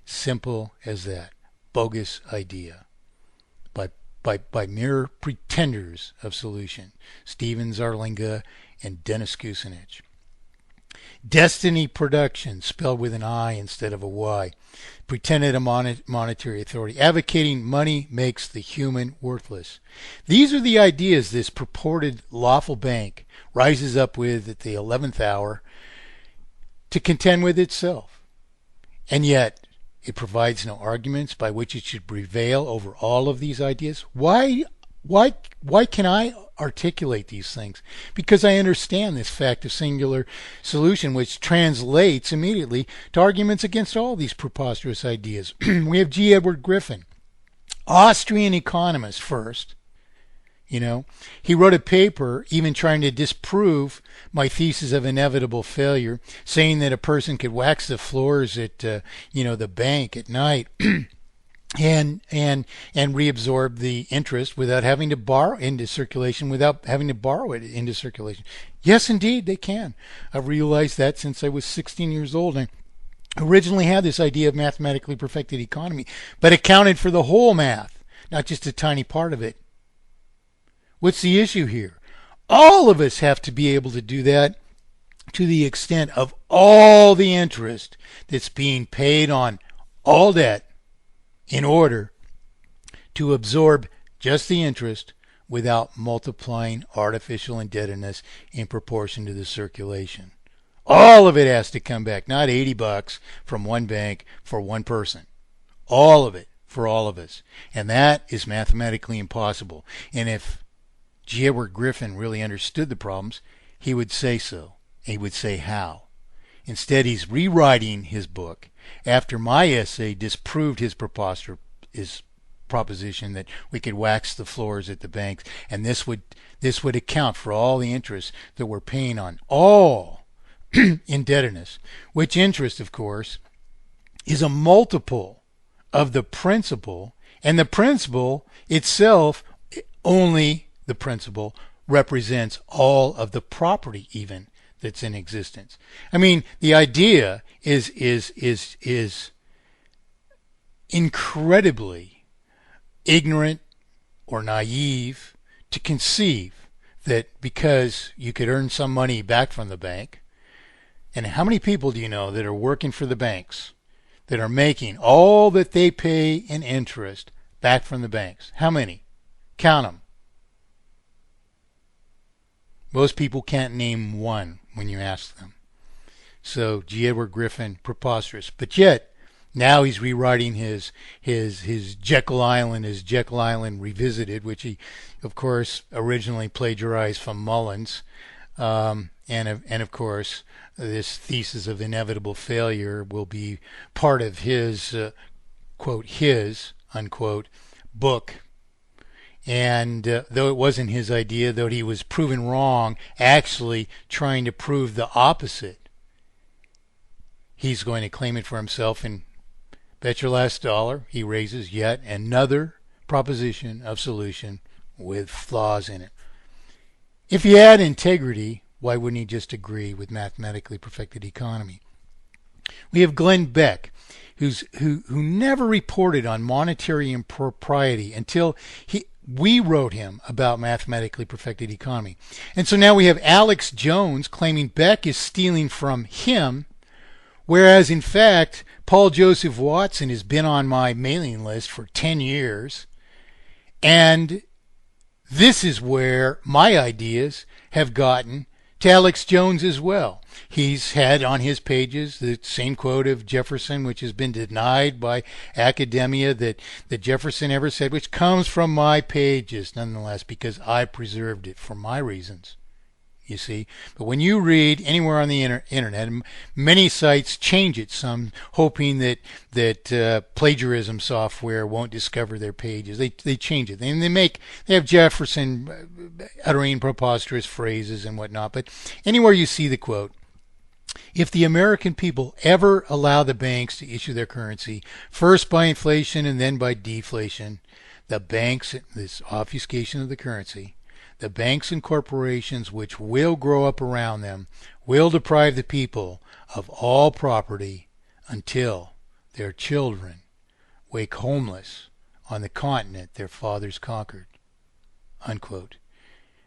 Simple as that. Bogus idea. By mere pretenders of solution. Steven Zarlinga and Dennis Kucinich. Destiny Production, spelled with an I instead of a Y. Pretended a monetary authority. Advocating money makes the human worthless. These are the ideas this purported lawful bank rises up with at the 11th hour to contend with itself. And yet, it provides no arguments by which it should prevail over all of these ideas. Why can I articulate these things? Because I understand this fact of singular solution, which translates immediately to arguments against all these preposterous ideas. We have G. Edward Griffin, Austrian economist first. He wrote a paper even trying to disprove my thesis of inevitable failure, saying that a person could wax the floors at the bank at night and reabsorb the interest without having to borrow into circulation, without having to borrow it into circulation. Yes, indeed, they can. I've realized that since I was 16 years old. I originally had this idea of mathematically perfected economy, but accounted for the whole math, not just a tiny part of it. What's the issue here? All of us have to be able to do that to the extent of all the interest that's being paid on all debt in order to absorb just the interest without multiplying artificial indebtedness in proportion to the circulation. All of it has to come back, not $80 from one bank for one person. All of it for all of us. And that is mathematically impossible. And if G. Edward Griffin really understood the problems, he would say so. He would say how. Instead, he's rewriting his book after my essay disproved his proposition that we could wax the floors at the banks, and this would account for all the interest that we're paying on all indebtedness, which interest, of course, is a multiple of the principal, and the principal itself only the principal represents all of the property even that's in existence. I mean, the idea is incredibly ignorant or naive to conceive that because you could earn some money back from the bank, and how many people do you know that are working for the banks that are making all that they pay in interest back from the banks? How many? Count them. Most people can't name one when you ask them. So G. Edward Griffin, preposterous. But yet, now he's rewriting his Jekyll Island, Revisited, which he, of course, originally plagiarized from Mullins. And of course, this thesis of inevitable failure will be part of his, quote, his, unquote, book. And though it wasn't his idea, though he was proven wrong, actually trying to prove the opposite, he's going to claim it for himself, and bet your last dollar he raises yet another proposition of solution with flaws in it. If he had integrity, why wouldn't he just agree with mathematically perfected economy? We have Glenn Beck, who never reported on monetary impropriety until we wrote him about mathematically perfected economy. And so now we have Alex Jones claiming Beck is stealing from him, whereas in fact Paul Joseph Watson has been on my mailing list for 10 years. And this is where my ideas have gotten to Alex Jones as well. He's had on his pages the same quote of Jefferson, which has been denied by academia that Jefferson ever said, which comes from my pages nonetheless, because I preserved it for my reasons. You see, but when you read anywhere on the internet, many sites change it some, hoping that plagiarism software won't discover their pages. They change it, and they have Jefferson uttering preposterous phrases and whatnot. But anywhere you see the quote, if the American people ever allow the banks to issue their currency, first by inflation and then by deflation, the banks, this obfuscation of the currency, the banks and corporations which will grow up around them will deprive the people of all property until their children wake homeless on the continent their fathers conquered. Unquote.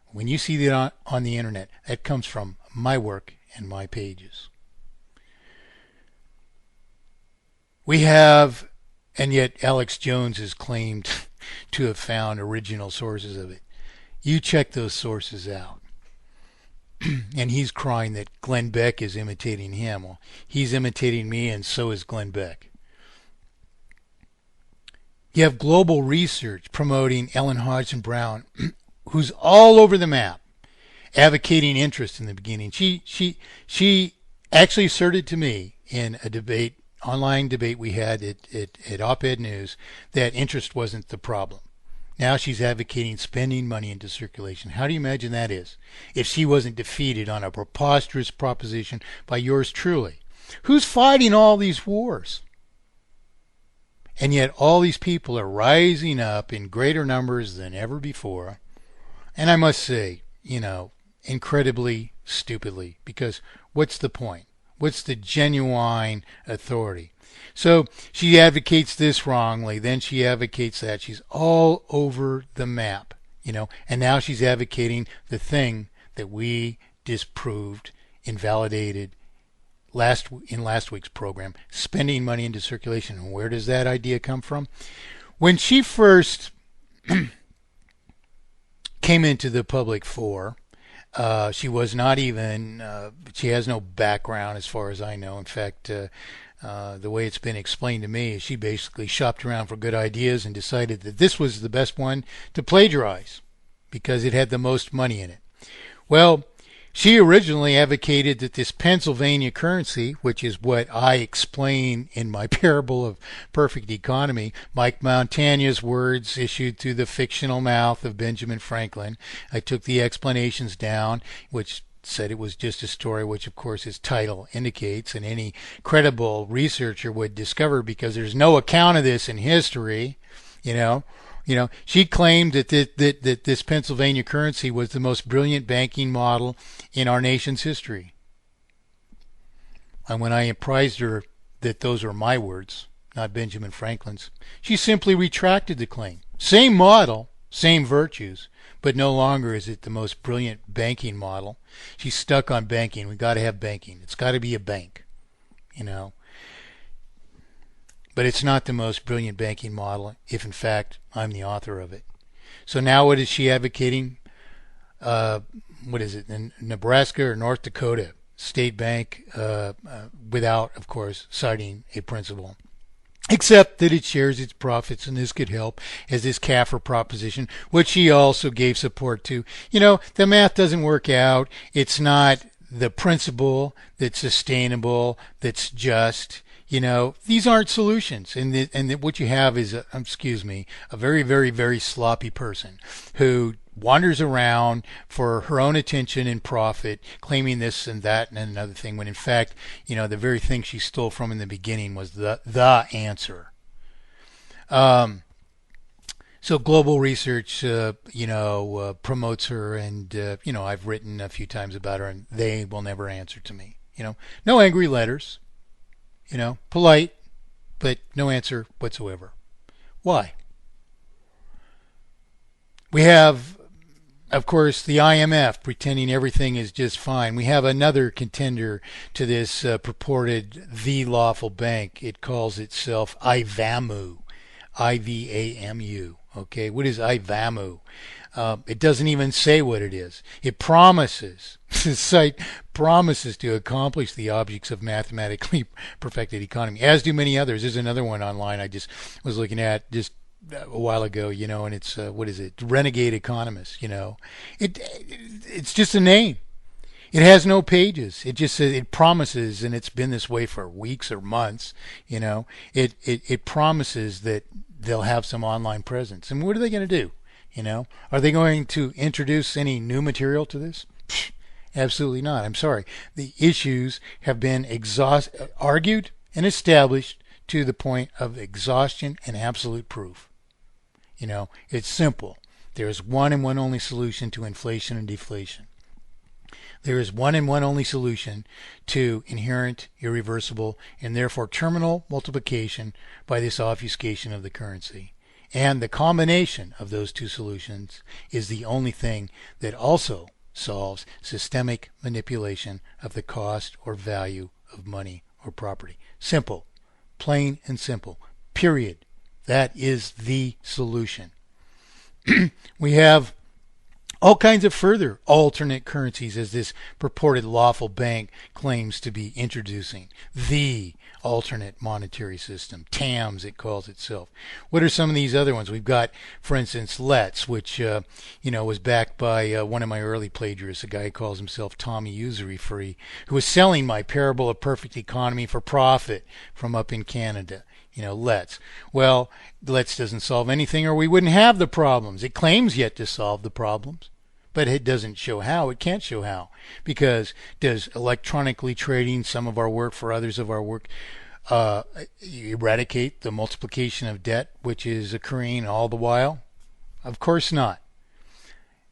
When you see that on the internet, that comes from my work and my pages. We have, and yet Alex Jones has claimed to have found original sources of it. You check those sources out. And he's crying that Glenn Beck is imitating him. Well, he's imitating me, and so is Glenn Beck. You have global research promoting Ellen Hodgson Brown, who's all over the map, advocating interest in the beginning. She actually asserted to me in a debate, online debate we had at Op-Ed News, that interest wasn't the problem. Now she's advocating spending money into circulation. How do you imagine that is? If she wasn't defeated on a preposterous proposition by yours truly. Who's fighting all these wars? And yet all these people are rising up in greater numbers than ever before. And I must say, incredibly stupidly, because what's the point? What's the genuine authority? So she advocates this wrongly, then she advocates that. She's all over the map, and now she's advocating the thing that we disproved, invalidated in last week's program, spending money into circulation. And where does that idea come from? When she first came into the public fore, she was not even, she has no background as far as I know. In fact, the way it's been explained to me is she basically shopped around for good ideas and decided that this was the best one to plagiarize because it had the most money in it. Well, she originally advocated that this Pennsylvania currency, which is what I explain in my parable of perfect economy, Mike Montagne's words issued through the fictional mouth of Benjamin Franklin. I took the explanations down, which said it was just a story, which of course his title indicates, and any credible researcher would discover because there's no account of this in history. She claimed that this Pennsylvania currency was the most brilliant banking model in our nation's history. And when I apprised her that those were my words, not Benjamin Franklin's, she simply retracted the claim. Same model, same virtues, but no longer is it the most brilliant banking model. She's stuck on banking. We got to have banking. It's got to be a bank, But it's not the most brilliant banking model if, in fact, I'm the author of it. So now what is she advocating? What is it, in Nebraska or North Dakota State Bank, without, of course, citing a principle. Except that it shares its profits, and this could help as this CAFR proposition, which she also gave support to. The math doesn't work out. It's not the principle that's sustainable, that's just. These aren't solutions. And what you have is, a very, very, very sloppy person who wanders around for her own attention and profit, claiming this and that and another thing, when in fact, the very thing she stole from in the beginning was the answer. So global research, promotes her, and, I've written a few times about her, and they will never answer to me. No angry letters. Polite, but no answer whatsoever. Why? We have, of course, the IMF pretending everything is just fine. We have another contender to this purported the lawful bank. It calls itself IVAMU, IVAMU. Okay, what is IVAMU? It doesn't even say what it is. It promises, the site promises to accomplish the objects of mathematically perfected economy, as do many others. There's another one online I just was looking at just a while ago, and it's, what is it? Renegade Economist, It's just a name. It has no pages. It just says it promises, and it's been this way for weeks or months, It promises that they'll have some online presence. And what are they going to do? Are they going to introduce any new material to this? Absolutely not. I'm sorry. The issues have been argued and established to the point of exhaustion and absolute proof. It's simple. There is one and one only solution to inflation and deflation. There is one and one only solution to inherent, irreversible, and therefore terminal multiplication by this obfuscation of the currency. And the combination of those two solutions is the only thing that also solves systemic manipulation of the cost or value of money or property. Simple. Plain and simple. Period. That is the solution. We have all kinds of further alternate currencies as this purported lawful bank claims to be introducing the alternate monetary system, TAMS it calls itself. What are some of these other ones? We've got, for instance, Let's, which was backed by one of my early plagiarists, a guy who calls himself Tommy Usury Free, who was selling my Parable of Perfect Economy for profit from up in Canada. Let's. Well, Let's doesn't solve anything or we wouldn't have the problems. It claims yet to solve the problems, but it doesn't show how. It can't show how. Because does electronically trading some of our work for others of our work eradicate the multiplication of debt which is occurring all the while? Of course not.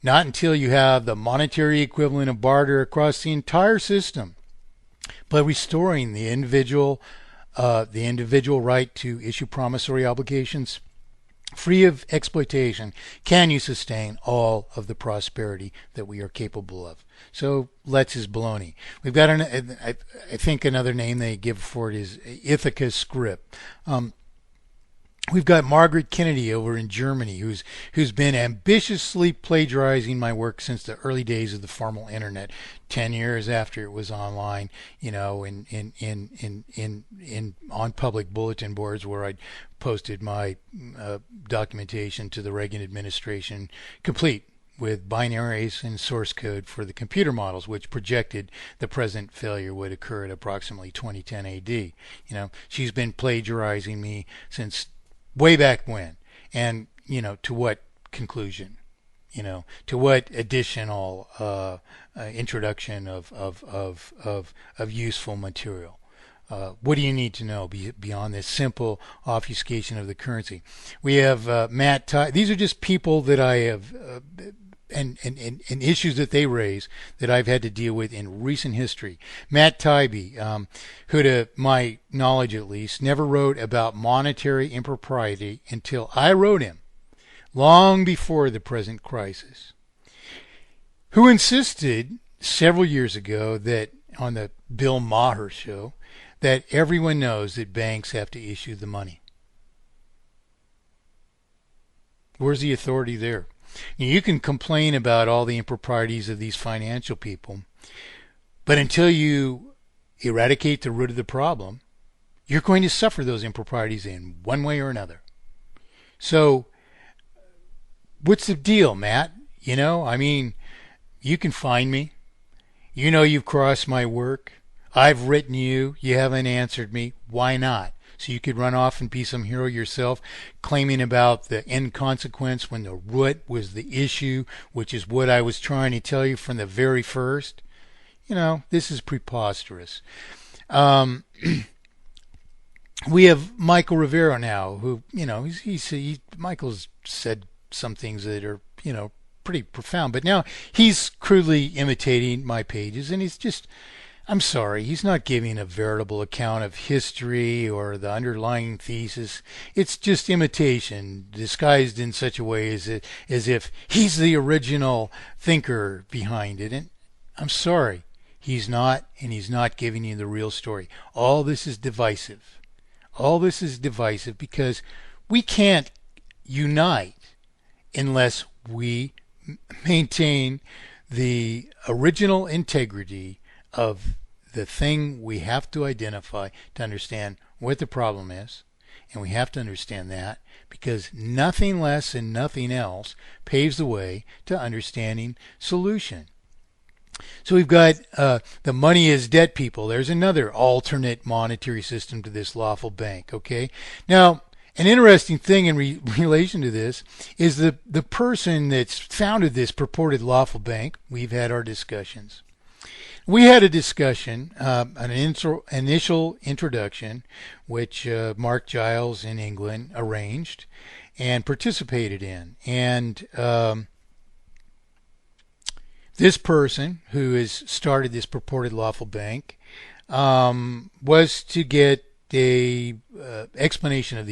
Not until you have the monetary equivalent of barter across the entire system. But restoring the individual right to issue promissory obligations free of exploitation, can you sustain all of the prosperity that we are capable of? So Let's is baloney. We've got I think another name they give for it is Ithaca Script. We've got Margaret Kennedy over in Germany, who's been ambitiously plagiarizing my work since the early days of the formal internet, 10 years after it was online, on public bulletin boards where I'd posted my documentation to the Reagan administration, complete with binaries and source code for the computer models, which projected the present failure would occur at approximately 2010 AD. She's been plagiarizing me since way back when, and to what conclusion, to what additional introduction of useful material. What do you need to know beyond this simple obfuscation of the currency? We have Matt Ty. These are just people that I have and issues that they raise that I've had to deal with in recent history. Matt Taibbi, who to my knowledge at least, never wrote about monetary impropriety until I wrote him, long before the present crisis, who insisted several years ago that on the Bill Maher show that everyone knows that banks have to issue the money. Where's the authority there? You can complain about all the improprieties of these financial people, but until you eradicate the root of the problem, you're going to suffer those improprieties in one way or another. So, what's the deal, Matt? You can find me. You've crossed my work. I've written you. You haven't answered me. Why not? So you could run off and be some hero yourself, claiming about the inconsequence when the root was the issue, which is what I was trying to tell you from the very first. This is preposterous. We have Michael Rivera now, who, Michael's said some things that are, pretty profound, but now he's crudely imitating my pages, and I'm sorry, he's not giving a veritable account of history or the underlying thesis. It's just imitation, disguised in such a way as if he's the original thinker behind it. And I'm sorry, he's not, and he's not giving you the real story. All this is divisive. All this is divisive because we can't unite unless we maintain the original integrity of the thing we have to identify to understand what the problem is. And we have to understand that because nothing less and nothing else paves the way to understanding solution. So we've got the money is debt people. There's another alternate monetary system to this lawful bank. Okay. Now, an interesting thing in relation to this is the person that's founded this purported lawful bank. We've had our discussions. We had a discussion, an initial introduction, which Mark Giles in England arranged and participated in. And this person who has started this purported lawful bank was to get a explanation of the